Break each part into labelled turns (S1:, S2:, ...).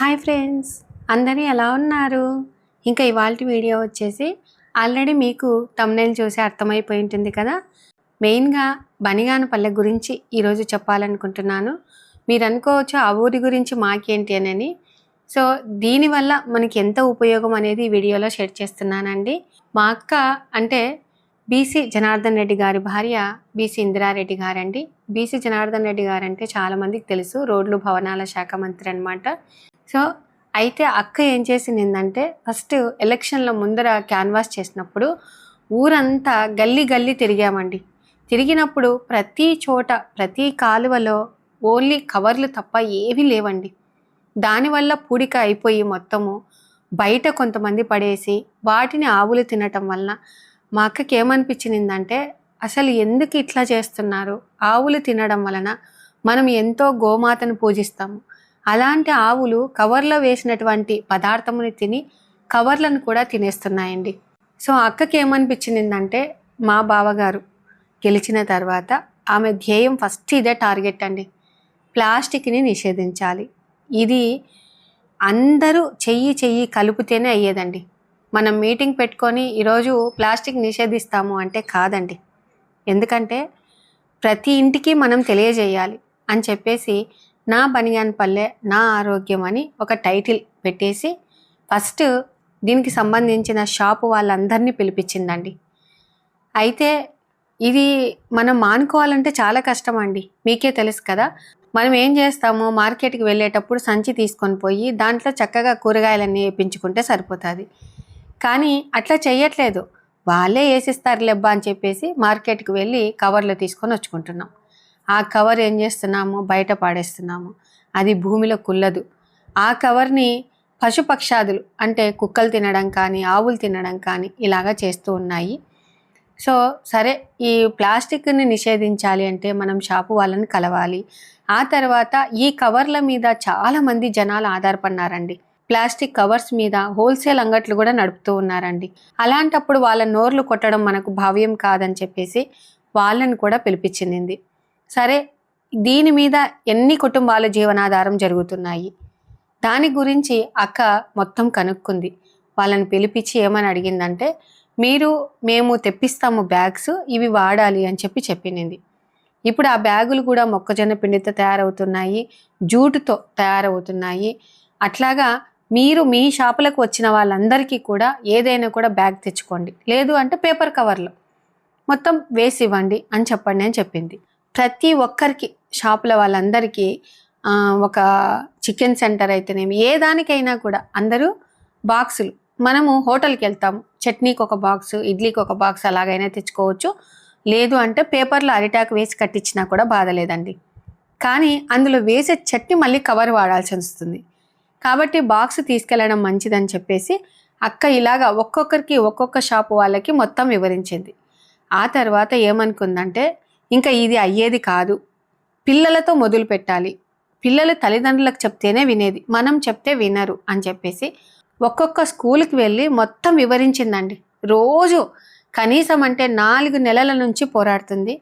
S1: Hi friends, అందరూ ఎలా ఉన్నారు? ఇంకా ఇవాల్టి వీడియో వచ్చేసి ఆల్రెడీ మీకు థంబ్‌నెయిల్ చూసి అర్థమైపోయి ఉంటుంది కదా. మెయిన్గా బనిగానపల్లె గురించి ఈరోజు చెప్పాలనుకుంటున్నాను. మీరు అనుకోవచ్చు ఆ ఊరి గురించి మాకేంటి అని. సో దీనివల్ల మనకి ఎంత ఉపయోగం అనేది ఈ వీడియోలో షేర్ చేస్తున్నానండి. మా అక్క అంటే బీసీ జనార్దన్ రెడ్డి గారి భార్య బీసీ ఇందిరారెడ్డి గారండి. బీసీ జనార్దన్ రెడ్డి గారంటే చాలామందికి తెలుసు, రోడ్లు భవనాల శాఖ మంత్రి అనమాట. సో అయితే అక్క ఏం చేసిందంటే ఫస్ట్ ఎలక్షన్ల ముందర క్యాన్వాస్ చేసినప్పుడు ఊరంతా గల్లీ గల్లీ తిరిగామండి. తిరిగినప్పుడు ప్రతి చోట ప్రతి కాలువలో ఓన్లీ కవర్లు తప్ప ఏవీ లేవండి. దానివల్ల పూడిక అయిపోయి మొత్తము బయట కొంతమంది పడేసి వాటిని ఆవులు తినటం వలన మా అక్కకి ఏమనిపించిందంటే అసలు ఎందుకు ఇట్లా చేస్తున్నారు? ఆవులు తినడం వలన మనం ఎంతో గోమాతను పూజిస్తాము, అలాంటి ఆవులు కవర్లో వేసినటువంటి పదార్థముని తిని కవర్లను కూడా తినేస్తున్నాయండి. సో అక్కకి ఏమనిపించిందంటే మా బావగారు గెలిచిన తర్వాత ఆమె ధ్యేయం ఫస్ట్ ఇదే టార్గెట్ అండి, ప్లాస్టిక్ని నిషేధించాలి. ఇది అందరూ చెయ్యి కలిపితేనే అయ్యేదండి. మనం మీటింగ్ పెట్టుకొని ఈరోజు ప్లాస్టిక్ నిషేధిస్తాము అంటే కాదండి. ఎందుకంటే ప్రతి ఇంటికి మనం తెలియజేయాలి అని చెప్పేసి నా బనిగానపల్లె నా ఆరోగ్యం అని ఒక టైటిల్ పెట్టేసి ఫస్ట్ దీనికి సంబంధించిన షాపు వాళ్ళందరినీ పిలిపించిందండి. అయితే ఇది మనం మానుకోవాలంటే చాలా కష్టం అండి, మీకే తెలుసు కదా. మనం ఏం చేస్తాము, మార్కెట్కి వెళ్ళేటప్పుడు సంచి తీసుకొని పోయి దాంట్లో చక్కగా కూరగాయలన్నీ వేయించుకుంటే సరిపోతుంది. కానీ అట్లా చెయ్యట్లేదు, వాళ్ళే వేసిస్తారు లెబ్బా అని చెప్పేసి మార్కెట్కి వెళ్ళి కవర్లు తీసుకొని వచ్చుకుంటున్నాం. ఆ కవర్ ఏం చేస్తున్నాము, బయట పాడేస్తున్నాము. అది భూమిలో కుల్లదు. ఆ కవర్ని పశుపక్షాదులు అంటే కుక్కలు తినడం కానీ ఆవులు తినడం కానీ ఇలాగా చేస్తూ ఉన్నాయి. సో సరే, ఈ ప్లాస్టిక్ని నిషేధించాలి అంటే మనం షాపు వాళ్ళని కలవాలి. ఆ తర్వాత ఈ కవర్ల మీద చాలామంది జనాలు ఆధారపడినారండి. ప్లాస్టిక్ కవర్స్ మీద హోల్సేల్ అంగట్లు కూడా నడుపుతూ ఉన్నారండి. అలాంటప్పుడు వాళ్ళ నోర్లు కొట్టడం మనకు భావ్యం కాదని చెప్పేసి వాళ్ళని కూడా పిలిపించింది. సరే, దీని మీద ఎన్ని కుటుంబాల జీవనాధారం జరుగుతున్నాయి దాని గురించి అక్క మొత్తం కనుక్కుంది. వాళ్ళని పిలిపించి ఏమని అడిగిందంటే, మేము తెప్పిస్తాము బ్యాగ్స్, ఇవి వాడాలి అని చెప్పింది. ఇప్పుడు ఆ బ్యాగులు కూడా మొక్కజొన్న పిండితో తయారవుతున్నాయి, జూటుతో తయారవుతున్నాయి. అట్లాగా మీరు మీ షాపులకు వచ్చిన వాళ్ళందరికీ కూడా ఏదైనా కూడా బ్యాగ్ తెచ్చుకోండి, లేదు అంటే పేపర్ కవర్లో మొత్తం వేసి ఇవ్వండి అని చెప్పండి అని చెప్పింది. ప్రతి ఒక్కరికి షాపుల వాళ్ళందరికీ ఒక చికెన్ సెంటర్ అయితేనేమి ఏ దానికైనా కూడా అందరూ బాక్సులు, మనము హోటల్కి వెళ్తాము, చట్నీకి ఒక బాక్సు, ఇడ్లీకి ఒక బాక్స్ అలాగైనా తెచ్చుకోవచ్చు, లేదు అంటే పేపర్లో అరిటాకు వేసి కట్టించినా కూడా బాధ లేదండి. కానీ అందులో వేసే చట్నీ మళ్ళీ కవర్ వాడాల్సి వస్తుంది. కాబట్టి బాక్స్ తీసుకెళ్ళడం మంచిదని చెప్పేసి అక్క ఇలాగా ఒక్కొక్కరికి ఒక్కొక్క షాపు వాళ్ళకి మొత్తం వివరించింది. ఆ తర్వాత ఏమనుకుందంటే, ఇంకా ఇది అయ్యేది కాదు, పిల్లలతో మొదలు పెట్టాలి, పిల్లలు తల్లిదండ్రులకు చెప్తేనే వినేది, మనం చెప్తే వినరు అని చెప్పేసి ఒక్కొక్క స్కూల్కి వెళ్ళి మొత్తం వివరించిందండి. రోజు కనీసం అంటే 4 నెలల నుంచి పోరాడుతుంది.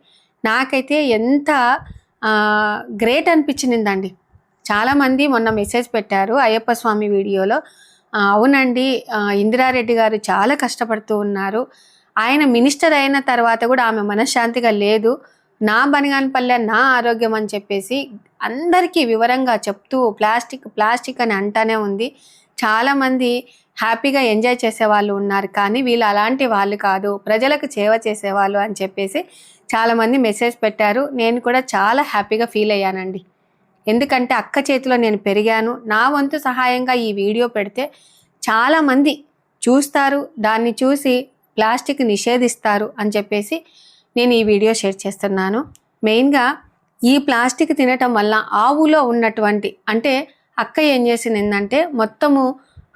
S1: నాకైతే ఎంత గ్రేట్ అనిపించిందండి. చాలామంది మొన్న మెసేజ్ పెట్టారు అయ్యప్ప స్వామి వీడియోలో, అవునండి ఇందిరారెడ్డి గారు చాలా కష్టపడుతూ ఉన్నారు, ఆయన మినిస్టర్ అయిన తర్వాత కూడా ఆమె మనశ్శాంతిగా లేదు, నా బనిగానపల్లె నా ఆరోగ్యం అని చెప్పేసి అందరికీ వివరంగా చెప్తూ ప్లాస్టిక్ అని అంటానే ఉంది. చాలామంది హ్యాపీగా ఎంజాయ్ చేసేవాళ్ళు ఉన్నారు, కానీ వీళ్ళు అలాంటి వాళ్ళు కాదు, ప్రజలకు సేవ చేసేవాళ్ళు అని చెప్పేసి చాలామంది మెసేజ్ పెట్టారు. నేను కూడా చాలా హ్యాపీగా ఫీల్ అయ్యానండి. ఎందుకంటే అక్క చేతిలో నేను పెరిగాను, నా వంతు సహాయంగా ఈ వీడియో పెడితే చాలామంది చూస్తారు, దాన్ని చూసి ప్లాస్టిక్ నిషేధిస్తారు అని చెప్పేసి నేను ఈ వీడియో షేర్ చేస్తున్నాను. మెయిన్గా ఈ ప్లాస్టిక్ తినటం వల్ల ఆవులో ఉన్నటువంటి, అంటే అక్క ఏం చేసిందంటే మొత్తము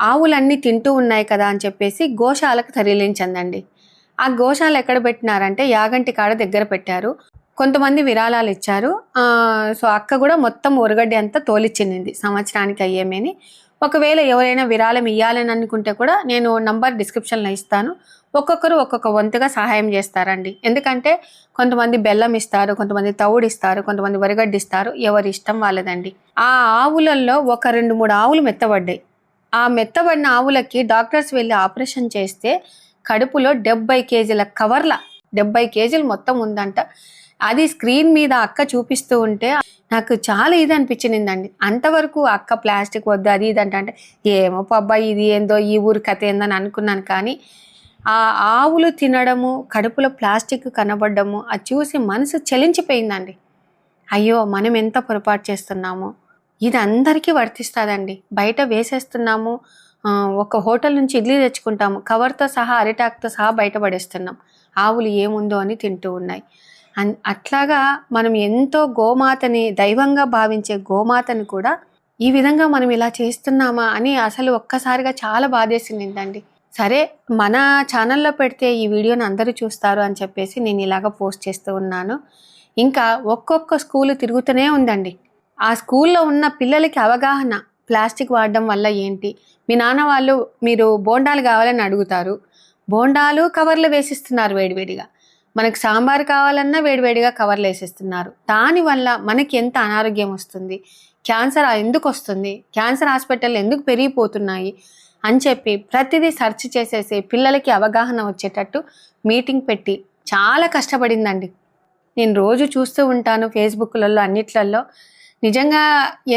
S1: ఆవులన్నీ తింటూ ఉన్నాయి కదా అని చెప్పేసి గోశాలకు తరలించిందండి. ఆ గోశాల ఎక్కడ పెట్టినారంటే యాగంటి కాడ దగ్గర పెట్టారు. కొంతమంది విరాళాలు ఇచ్చారు. సో అక్క కూడా మొత్తం ఉరగడ్డి అంతా తోలిచ్చింది సంవత్సరానికి అయ్యేమని. ఒకవేళ ఎవరైనా విరాళం ఇవ్వాలని అనుకుంటే కూడా నేను నంబర్ డిస్క్రిప్షన్లో ఇస్తాను. ఒక్కొక్కరు ఒక్కొక్క వంతుగా సహాయం చేస్తారండి. ఎందుకంటే కొంతమంది బెల్లం ఇస్తారు, కొంతమంది తవుడు ఇస్తారు, కొంతమంది వరిగడ్డి ఇస్తారు. ఎవరి ఇష్టం వాళ్ళదండి. ఆ ఆవులలో ఒక 2-3 ఆవులు మెత్తబడ్డాయి. ఆ మెత్తబడిన ఆవులకి డాక్టర్స్ వెళ్ళి ఆపరేషన్ చేస్తే కడుపులో 70 కేజీల కవర్ల 70 కేజీలు మొత్తం ఉందంట. అది స్క్రీన్ మీద అక్క చూపిస్తూ ఉంటే నాకు చాలా ఇది అనిపించిందండి. అంతవరకు అక్క ప్లాస్టిక్ వద్దు అది ఇది అంటే ఏమో పబ్బా ఇది ఏందో ఈ ఊరి కథ ఏందని అనుకున్నాను. కానీ ఆ ఆవులు తినడము, కడుపులో ప్లాస్టిక్ కనబడము అది చూసి మనసు చలించిపోయిందండి. అయ్యో మనం ఎంత పొరపాటు చేస్తున్నాము, ఇది అందరికీ వర్తిస్తుందండి. బయట వేసేస్తున్నాము, ఒక హోటల్ నుంచి ఇడ్లీ తెచ్చుకుంటాము, కవర్తో సహా అరిటాక్తో సహా బయట పడేస్తున్నాం. ఆవులు ఏముందో అని తింటూ ఉన్నాయి. అట్లాగా మనం ఎంతో గోమాతని దైవంగా భావించే గోమాతని కూడా ఈ విధంగా మనం ఇలా చేస్తున్నామా అని అసలు ఒక్కసారిగా చాలా బాధేసిందండి. సరే మన ఛానల్లో పెడితే ఈ వీడియోని అందరూ చూస్తారు అని చెప్పేసి నేను ఇలాగ పోస్ట్ చేస్తూ ఉన్నాను. ఇంకా ఒక్కొక్క స్కూలు తిరుగుతూనే ఉందండి. ఆ స్కూల్లో ఉన్న పిల్లలకి అవగాహన ప్లాస్టిక్ వాడడం వల్ల ఏంటి, మీ నాన్న వాళ్ళు మీరు బోండాలు కావాలని అడుగుతారు, బోండాలు కవర్లు వేసిస్తున్నారు వేడివేడిగా. మనకు సాంబార్ కావాలన్నా వేడివేడిగా కవర్లు వేసేస్తున్నారు. దానివల్ల మనకి ఎంత అనారోగ్యం వస్తుంది, క్యాన్సర్ ఎందుకు వస్తుంది, క్యాన్సర్ హాస్పిటల్ ఎందుకు పెరిగిపోతున్నాయి అని చెప్పి ప్రతిదీ సెర్చ్ చేసేసి పిల్లలకి అవగాహన వచ్చేటట్టు మీటింగ్ పెట్టి చాలా కష్టపడిందండి. నేను రోజు చూస్తూ ఉంటాను ఫేస్బుక్లలో అన్నిట్లలో. నిజంగా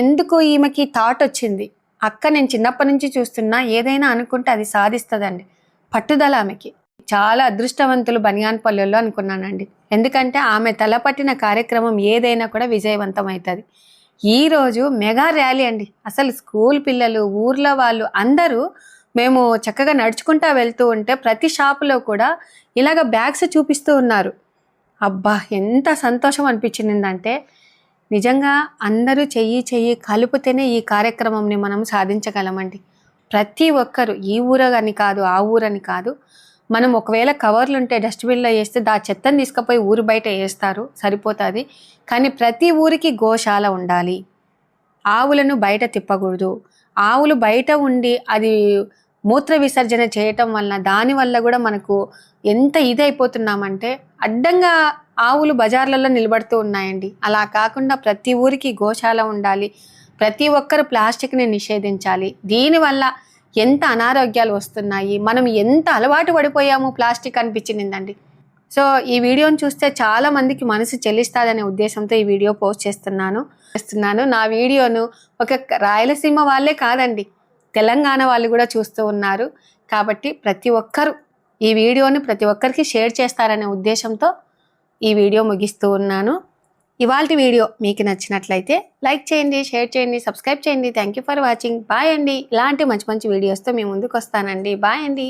S1: ఎందుకు ఈమెకి థాట్ వచ్చింది, అక్క నేను చిన్నప్పటి నుంచి చూస్తున్నా ఏదైనా అనుకుంటే అది సాధిస్తుందండి, పట్టుదల ఆమెకి. చాలా అదృష్టవంతులు బనియాన్పల్లెల్లో అనుకున్నానండి. ఎందుకంటే ఆమె తలపట్టిన కార్యక్రమం ఏదైనా కూడా విజయవంతం అవుతుంది. ఈరోజు మెగా ర్యాలీ అండి. అసలు స్కూల్ పిల్లలు, ఊర్లో వాళ్ళు అందరూ మేము చక్కగా నడుచుకుంటా వెళ్తూ ఉంటే ప్రతి షాపులో కూడా ఇలాగ బ్యాగ్స్ చూపిస్తూ ఉన్నారు. అబ్బా ఎంత సంతోషం అనిపించిందంటే, నిజంగా అందరూ చెయ్యి కలిపితేనే ఈ కార్యక్రమంని మనం సాధించగలమండి. ప్రతి ఒక్కరు ఈ ఊరని కాదు, ఆ ఊరని కాదు, మనం ఒకవేళ కవర్లు ఉంటే డస్ట్బిన్లో వేస్తే చెత్తను తీసుకుపోయి ఊరు బయట వేస్తారు, సరిపోతుంది. కానీ ప్రతి ఊరికి గోశాల ఉండాలి. ఆవులను బయట తిప్పకూడదు. ఆవులు బయట ఉండి అది మూత్ర విసర్జన చేయటం వలన దానివల్ల కూడా మనకు ఎంత ఇదైపోతున్నామంటే అడ్డంగా ఆవులు బజార్లలో నిలబడుతూ ఉన్నాయండి. అలా కాకుండా ప్రతి ఊరికి గోశాల ఉండాలి. ప్రతి ఒక్కరు ప్లాస్టిక్ని నిషేధించాలి. దీనివల్ల ఎంత అనారోగ్యాలు వస్తున్నాయి, మనం ఎంత అలవాటు పడిపోయాము ప్లాస్టిక్ అనిపించిందండి. సో ఈ వీడియోని చూస్తే చాలా మందికి మనసు చెల్లిస్తుందనే ఉద్దేశంతో ఈ వీడియో పోస్ట్ చేస్తున్నాను. నా వీడియోను ఒక రాయలసీమ వాళ్ళే కాదండి, తెలంగాణ వాళ్ళు కూడా చూస్తూ ఉన్నారు. కాబట్టి ప్రతి ఒక్కరు ఈ వీడియోని ప్రతి ఒక్కరికి షేర్ చేస్తారనే ఉద్దేశంతో ఈ వీడియో ముగిస్తూ ఉన్నాను. ఇవాల్టి వీడియో మీకు నచ్చినట్లయితే లైక్ చేయండి, షేర్ చేయండి, సబ్స్క్రైబ్ చేయండి. Thank you for watching. Bye అండి. ఇలాంటి మంచి మంచి వీడియోస్తో మీ ముందుకు వస్తానండి. బాయ్ అండి.